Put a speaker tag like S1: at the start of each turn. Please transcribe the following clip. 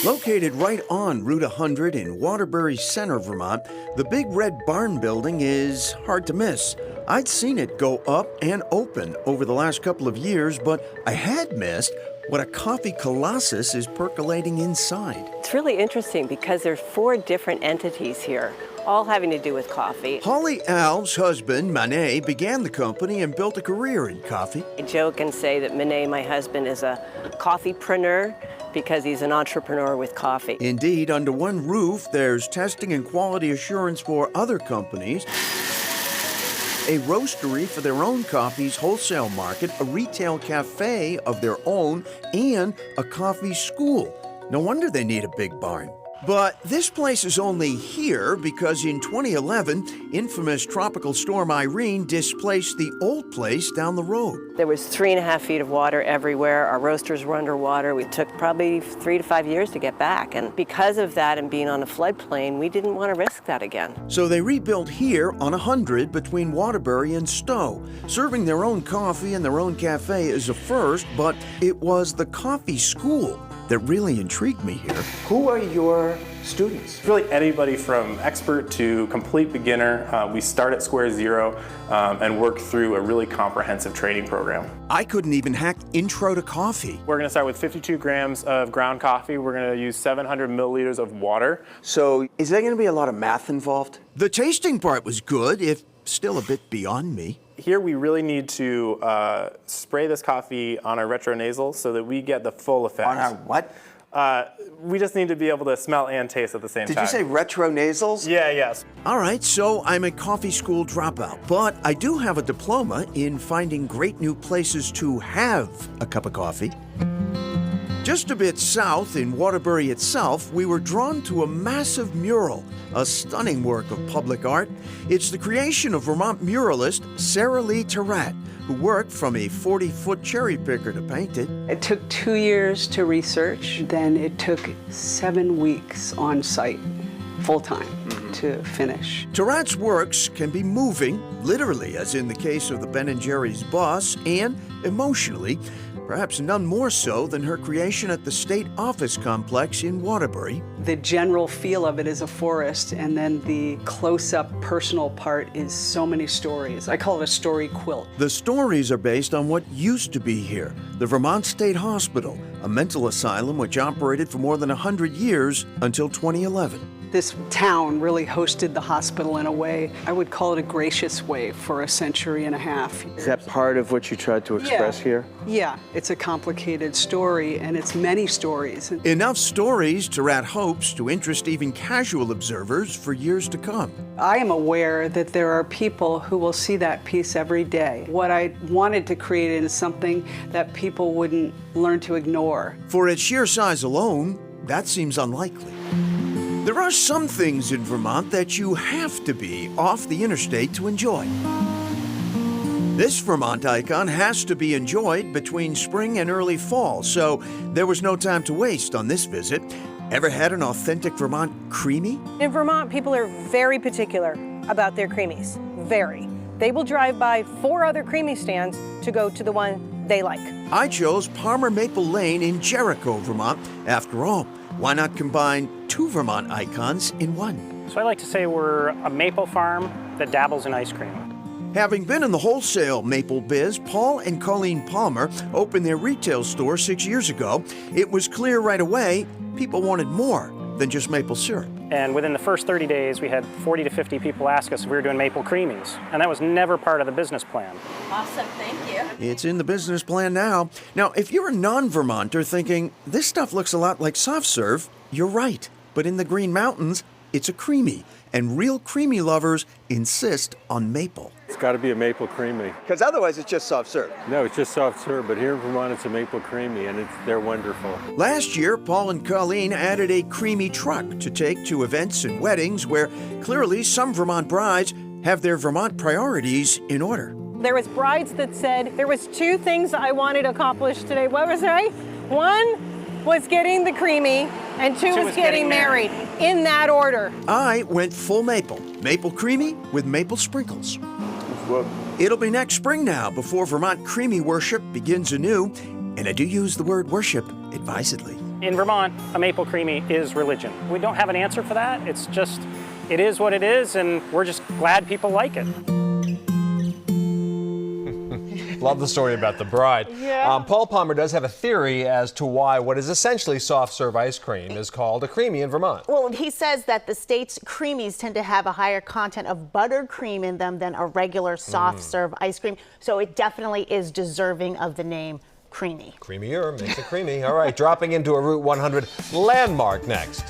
S1: Located right on Route 100 in Waterbury Center, Vermont, the Big Red Barn building is hard to miss. I'd seen it go up and open over the last couple of years, but I had missed what a coffee colossus is percolating inside.
S2: It's really interesting because there's 4 different entities here, all having to do with coffee.
S1: Holly Alves' husband, Manet, began the company and built a career in coffee.
S2: I joke and say that Manet, my husband, is a coffeepreneur because he's an entrepreneur with coffee.
S1: Indeed, under one roof, there's testing and quality assurance for other companies, a roastery for their own coffee's wholesale market, a retail cafe of their own, and a coffee school. No wonder they need a big barn. But this place is only here because in 2011, infamous tropical storm Irene displaced the old place down the road.
S2: There was 3.5 feet of water everywhere. Our roasters were underwater. We took probably 3 to 5 years to get back. And because of that and being on a floodplain, we didn't want to risk that again.
S1: So they rebuilt here on 100 between Waterbury and Stowe. Serving their own coffee and their own cafe is a first, but it was the coffee school that really intrigued me here. Who are your students?
S3: Really anybody from expert to complete beginner. We start at square zero and work through a really comprehensive training program.
S1: I couldn't even hack Intro to Coffee.
S3: We're going to start with 52 grams of ground coffee. We're going to use 700 milliliters of water.
S4: So is there going to be a lot of math involved?
S1: The tasting part was good, if still a bit beyond me.
S3: Here we really need to spray this coffee on our retronasal so that we get the full effect.
S4: On our what?
S3: We just need to be able to smell and taste at the same time.
S4: Did you say retronasals?
S3: Yeah, yes.
S1: All right, so I'm a coffee school dropout, but I do have a diploma in finding great new places to have a cup of coffee. Just a bit south in Waterbury itself, we were drawn to a massive mural, a stunning work of public art. It's the creation of Vermont muralist Sarah Lee Terrat, who worked from a 40-foot cherry picker to paint it.
S5: It took 2 years to research, then it took 7 weeks on site, full-time, to finish.
S1: Terrat's works can be moving, literally, as in the case of the Ben & Jerry's bus, and emotionally, perhaps none more so than her creation at the State Office Complex in Waterbury.
S5: The general feel of it is a forest, and then the close-up personal part is so many stories. I call it a story quilt.
S1: The stories are based on what used to be here, the Vermont State Hospital, a mental asylum which operated for more than 100 years until 2011.
S5: This town really hosted the hospital in a way, I would call it a gracious way, for a century and a half.
S4: Is that part of what you tried to express here?
S5: Yeah, it's a complicated story, and it's many stories.
S1: Enough stories, Terrat hopes, to interest even casual observers for years to come.
S5: I am aware that there are people who will see that piece every day. What I wanted to create is something that people wouldn't learn to ignore.
S1: For its sheer size alone, that seems unlikely. There are some things in Vermont that you have to be off the interstate to enjoy. This Vermont icon has to be enjoyed between spring and early fall, so there was no time to waste on this visit. Ever had an authentic Vermont creamy?
S6: In Vermont, people are very particular about their creamies, very. They will drive by 4 other creamy stands to go to the one they like.
S1: I chose Palmer Maple Lane in Jericho, Vermont. After all, why not combine 2 Vermont icons in one?
S7: So I like to say we're a maple farm that dabbles in ice cream.
S1: Having been in the wholesale maple biz, Paul and Colleen Palmer opened their retail store 6 years ago. It was clear right away people wanted more than just maple syrup.
S7: And within the first 30 days, we had 40 to 50 people ask us if we were doing maple creamies. And that was never part of the business plan.
S6: Awesome, thank you.
S1: It's in the business plan now. Now, if you're a non-Vermonter thinking, this stuff looks a lot like soft serve, you're right. But in the Green Mountains, it's a creamy. And real creamy lovers insist on maple.
S8: It's got to be a maple creamy.
S4: Because otherwise it's just soft serve.
S8: No, it's just soft serve, but here in Vermont it's a maple creamy, and they're wonderful.
S1: Last year, Paul and Colleen added a creamy truck to take to events and weddings where clearly some Vermont brides have their Vermont priorities in order.
S6: There was brides that said there was 2 things I wanted accomplished today. What was I? 1 was getting the creamy, and 2 was getting married. In that order.
S1: I went full maple. Maple creamy with maple sprinkles.
S8: Whoa.
S1: It'll be next spring now before Vermont creamy worship begins anew, and I do use the word worship advisedly.
S7: In Vermont, a maple creamy is religion. We don't have an answer for that. It's just, it is what it is, and we're just glad people like it.
S9: Love the story about the bride.
S6: Yeah.
S9: Paul Palmer does have a theory as to why what is essentially soft serve ice cream is called a creamy in Vermont.
S10: Well, he says that the state's creamies tend to have a higher content of buttered cream in them than a regular soft serve ice cream. So it definitely is deserving of the name creamy.
S9: Creamier makes it creamy. All right, dropping into a Route 100 landmark next.